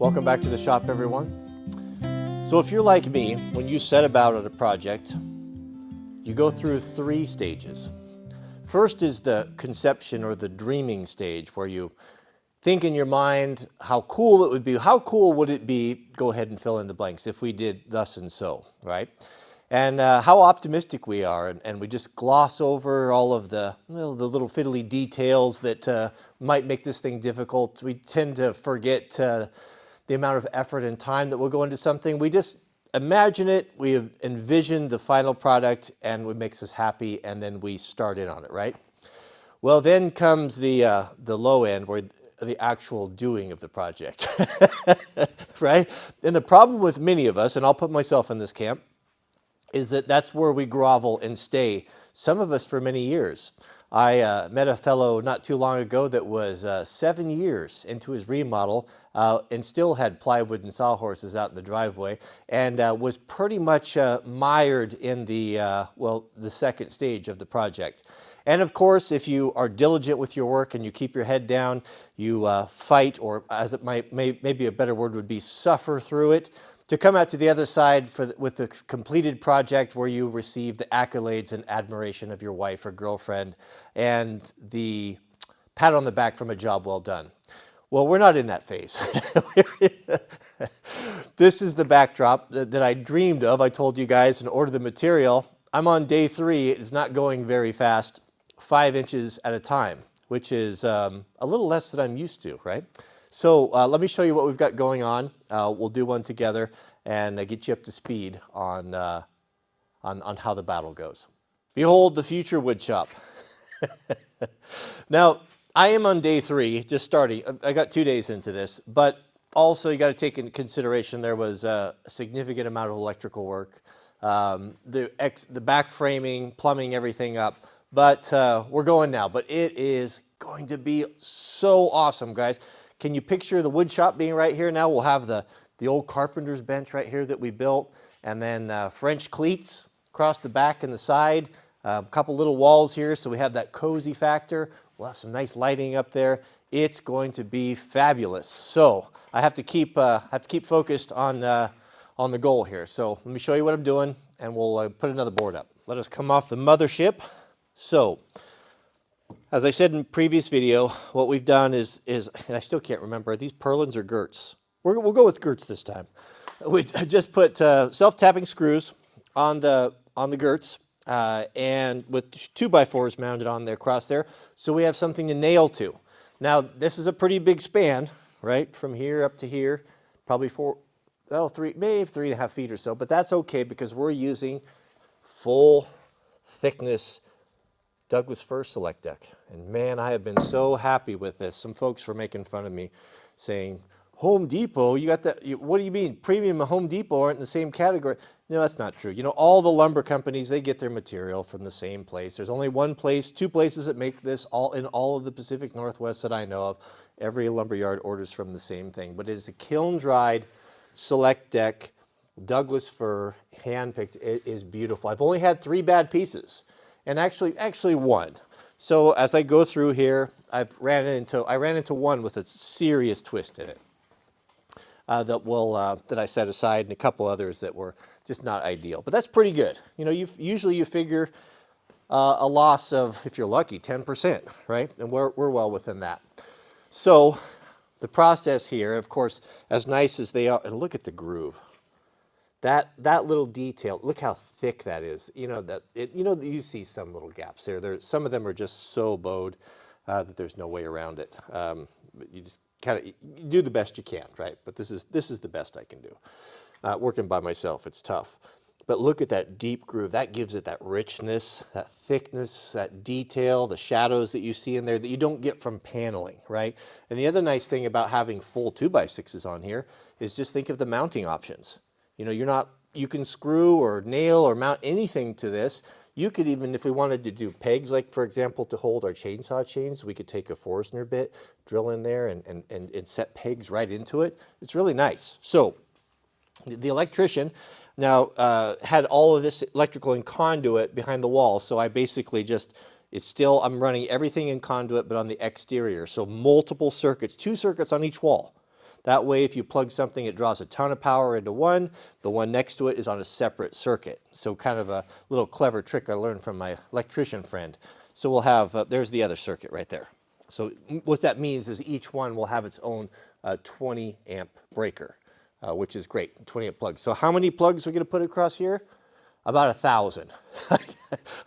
Welcome back to the shop, everyone. So if you're like me, when you set about at a project, you go through 3 stages. First is the conception or the dreaming stage, where you think in your mind how cool it would be. How cool would it be, go ahead and fill in the blanks, if we did thus and so, right? And how optimistic we are, and we just gloss over all of the little fiddly details that might make this thing difficult. We tend to forget the amount of effort and time that will go into something. We just imagine it, we envision the final product, and it makes us happy, and then we start in on it, right? Well, then comes the low end, where the actual doing of the project, right? And the problem with many of us, and I'll put myself in this camp, is that that's where we grovel and stay, some of us for many years. I met a fellow not too long ago that was 7 years into his remodel and still had plywood and sawhorses out in the driveway, and was pretty much mired in the second stage of the project. And of course, if you are diligent with your work and you keep your head down, you fight, or as it maybe a better word would be, suffer through it, to come out to the other side with the completed project, where you receive the accolades and admiration of your wife or girlfriend and the pat on the back from a job well done. Well, we're not in that phase. This is the backdrop that I dreamed of. I told you guys and ordered the material. I'm on day 3. It's not going very fast, 5 inches at a time, which is a little less than I'm used to, right? So let me show you what we've got going on. We'll do one together and get you up to speed on how the battle goes. Behold the future wood shop. Now, I am on day 3, just starting. I got 2 days into this, but also you got to take into consideration there was a significant amount of electrical work, the back framing, plumbing everything up. But we're going now. But it is going to be so awesome, guys. Can you picture the wood shop being right here now? We'll have the old carpenter's bench right here that we built, and then French cleats across the back and the side, a couple little walls here, so we have that cozy factor. We'll have some nice lighting up there. It's going to be fabulous. So I have to keep focused on the goal here. So let me show you what I'm doing, and we'll put another board up. Let us come off the mothership. So, as I said in the previous video, what we've done is, and I still can't remember, are these purlins or girts? We'll go with girts this time. We just put self-tapping screws on the girts, and with 2x4s mounted on there, across there, so we have something to nail to. Now, this is a pretty big span, right, from here up to here, probably maybe 3.5 feet or so, but that's okay because we're using full thickness Douglas fir select deck. And man, I have been so happy with this. Some folks were making fun of me, saying, Home Depot, you got that, what do you mean, premium and Home Depot aren't in the same category? No, that's not true. You know, all the lumber companies, they get their material from the same place. There's only 2 places that make this in all of the Pacific Northwest that I know of. Every lumber yard orders from the same thing. But it is a kiln-dried select deck, Douglas fir, hand-picked. It is beautiful. I've only had 3 bad pieces. And actually 1. So as I go through here, I ran into one with a serious twist in it that I set aside, and a couple others that were just not ideal. But that's pretty good. You know, usually you figure a loss of, if you're lucky, 10%, right? And we're well within that. So the process here, of course, as nice as they are, and look at the groove. That little detail, look how thick that is. You know, you see some little gaps there. Some of them are just so bowed that there's no way around it. You just kind of do the best you can, right? But this is the best I can do. Working by myself, it's tough. But look at that deep groove. That gives it that richness, that thickness, that detail, the shadows that you see in there that you don't get from paneling, right? And the other nice thing about having full 2x6s on here is just think of the mounting options. You know, you can screw or nail or mount anything to this. You could even, if we wanted to do pegs, like for example, to hold our chainsaw chains, we could take a Forstner bit, drill in there and set pegs right into it. It's really nice. So the electrician now had all of this electrical in conduit behind the wall. So I basically I'm running everything in conduit, but on the exterior. So multiple circuits, 2 circuits on each wall. That way, if you plug something, it draws a ton of power into one. The one next to it is on a separate circuit. So kind of a little clever trick I learned from my electrician friend. So we'll have, there's the other circuit right there. So what that means is each one will have its own 20 amp breaker, which is great, 20 amp plugs. So how many plugs are we going to put across here? About 1,000.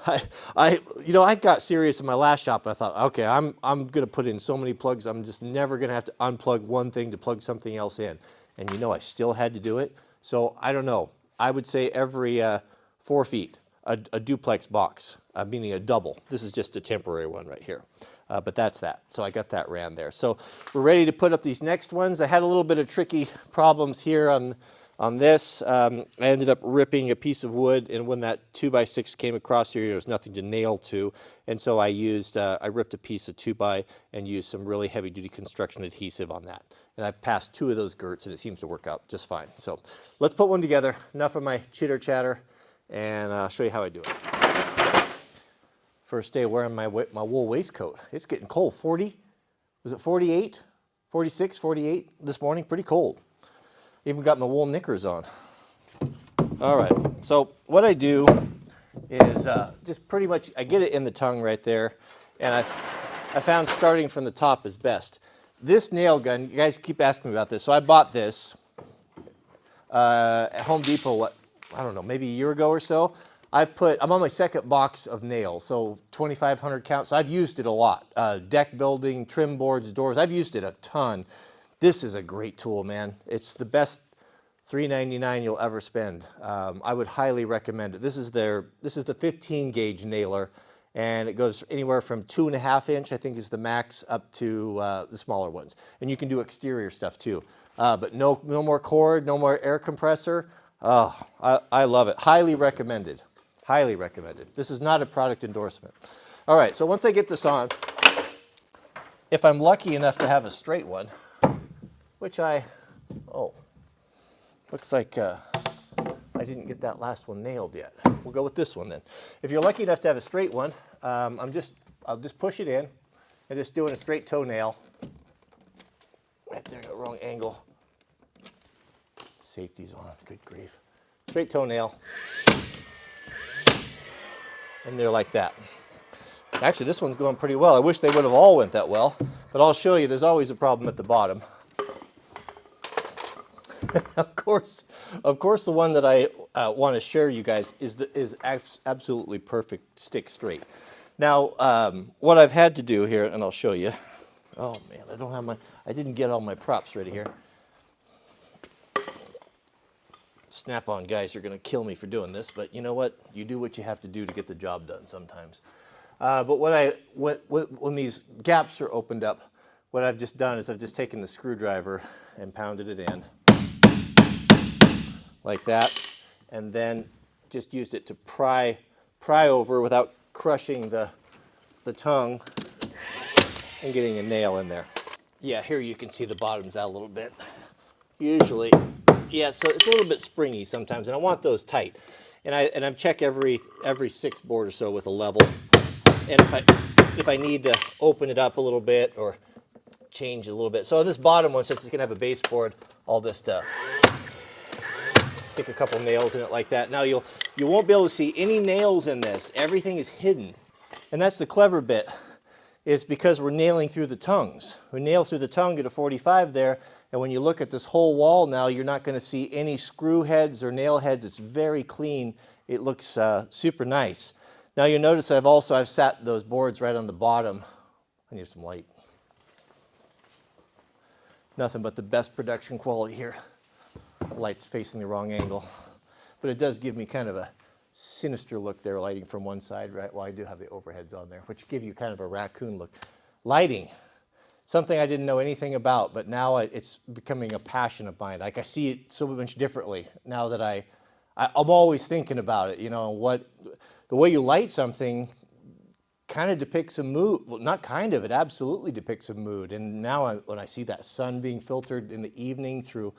I got serious in my last shop and I thought, okay, I'm going to put in so many plugs, I'm just never going to have to unplug one thing to plug something else in. And I still had to do it. So I don't know, I would say every 4 feet, a duplex box, meaning a double. This is just a temporary one right here. But that's that. So I got that ran there. So we're ready to put up these next ones. I had a little bit of tricky problems here on this. I ended up ripping a piece of wood, and when that 2x6 came across here, there was nothing to nail to. And so I ripped a piece of 2x and used some really heavy duty construction adhesive on that. And I've passed 2 of those girts and it seems to work out just fine. So let's put one together. Enough of my chitter chatter, and I'll show you how I do it. First day wearing my wool waistcoat. It's getting cold. 40, was it 48, 46, 48 this morning? Pretty cold. Even got my wool knickers on. All right, so what I do is just pretty much, I get it in the tongue right there, and I found starting from the top is best. This nail gun, you guys keep asking me about this, so I bought this at Home Depot, I don't know, maybe a year ago or so. I'm on my second box of nails, so 2,500 count, so I've used it a lot. Deck building, trim boards, doors, I've used it a ton. This is a great tool, man. It's the best $3.99 you'll ever spend. I would highly recommend it. This is the 15 gauge nailer, and it goes anywhere from 2.5 inch, I think is the max, up to the smaller ones. And you can do exterior stuff too. But no more cord, no more air compressor. Oh, I love it. Highly recommended. Highly recommended. This is not a product endorsement. All right, so once I get this on, if I'm lucky enough to have a straight one, which looks like I didn't get that last one nailed yet. We'll go with this one then. If you're lucky enough to have a straight one, I'll just push it in and just doing a straight toenail. Right there, got wrong angle. Safety's on, good grief. Straight toenail. And they're like that. Actually, this one's going pretty well. I wish they would have all went that well, but I'll show you there's always a problem at the bottom. Of course, the one that I want to share you guys is absolutely perfect, stick straight. Now, what I've had to do here, and I'll show you. Oh man, I didn't get all my props ready here. Snap-on guys are going to kill me for doing this, but you know what? You do what you have to do to get the job done sometimes. But when these gaps are opened up, what I've just done is I've just taken the screwdriver and pounded it in like that, and then just used it to pry over without crushing the tongue and getting a nail in there. Yeah, here you can see the bottoms out a little bit. Usually, yeah, so it's a little bit springy sometimes, and I want those tight. And I check every 6 board or so with a level. And if I need to open it up a little bit or change it a little bit. So this bottom one, since it's going to have a baseboard, I'll just stick a couple nails in it like that. Now you won't be able to see any nails in this. Everything is hidden. And that's the clever bit, is because we're nailing through the tongues. We nail through the tongue at a 45 there, and when you look at this whole wall now, you're not going to see any screw heads or nail heads. It's very clean. It looks super nice. Now you notice I've sat those boards right on the bottom. I need some light. Nothing but the best production quality here. Light's facing the wrong angle. But it does give me kind of a sinister look there, lighting from one side, right? Well, I do have the overheads on there, which give you kind of a raccoon look. Lighting, something I didn't know anything about, but now it's becoming a passion of mine. Like I see it so much differently now that I'm always thinking about it, the way you light something kind of depicts a mood. Well, not kind of, it absolutely depicts a mood. And now when I see that sun being filtered in the evening through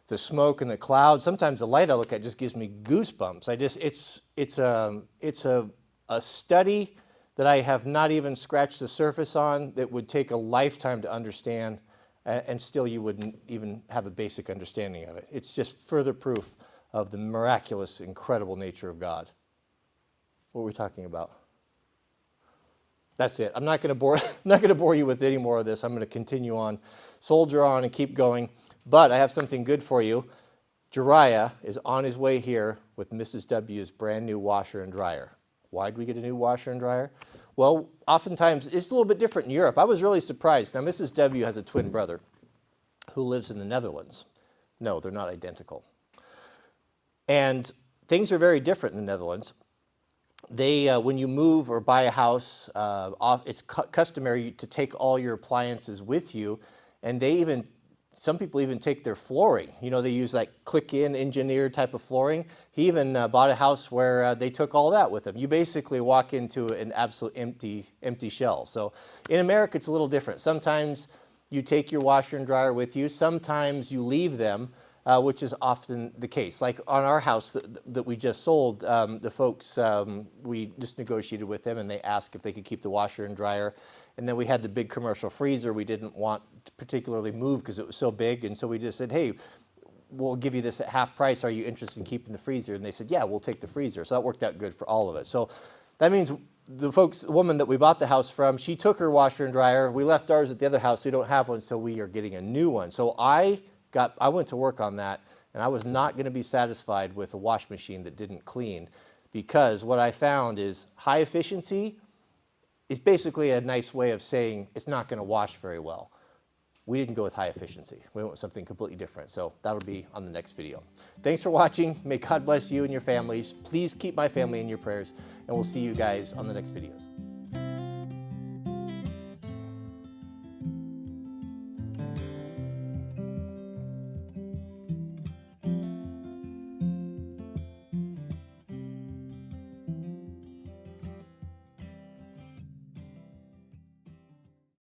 the smoke and the clouds, sometimes the light I look at just gives me goosebumps. It's a study that I have not even scratched the surface on that would take a lifetime to understand and still you wouldn't even have a basic understanding of it. It's just further proof of the miraculous, incredible nature of God. What were we talking about? That's it. I'm not going to bore you with any more of this. I'm going to continue on, soldier on, and keep going. But I have something good for you. Jariah is on his way here with Mrs. W's brand new washer and dryer. Why did we get a new washer and dryer? Well, oftentimes it's a little bit different in Europe. I was really surprised. Now, Mrs. W has a twin brother who lives in the Netherlands. No, they're not identical. And things are very different in the Netherlands. They, when you move or buy a house, it's customary to take all your appliances with you, and some people even take their flooring. You know, they use like click-in engineered type of flooring. He even bought a house where they took all that with them. You basically walk into an absolute empty shell. So in America, it's a little different. Sometimes you take your washer and dryer with you. Sometimes you leave them, which is often the case. Like on our house that we just sold, the folks, we just negotiated with them and they asked if they could keep the washer and dryer. And then we had the big commercial freezer we didn't want to particularly move because it was so big. And so we just said, hey, we'll give you this at half price. Are you interested in keeping the freezer? And they said, yeah, we'll take the freezer. So that worked out good for all of us. So that means the woman that we bought the house from, she took her washer and dryer. We left ours at the other house. We don't have one, so we are getting a new one. So I went to work on that, and I was not going to be satisfied with a wash machine that didn't clean, because what I found is high efficiency is basically a nice way of saying it's not going to wash very well. We didn't go with high efficiency. We went with something completely different. So that'll be on the next video. Thanks for watching. May God bless you and your families. Please keep my family in your prayers, and we'll see you guys on the next videos.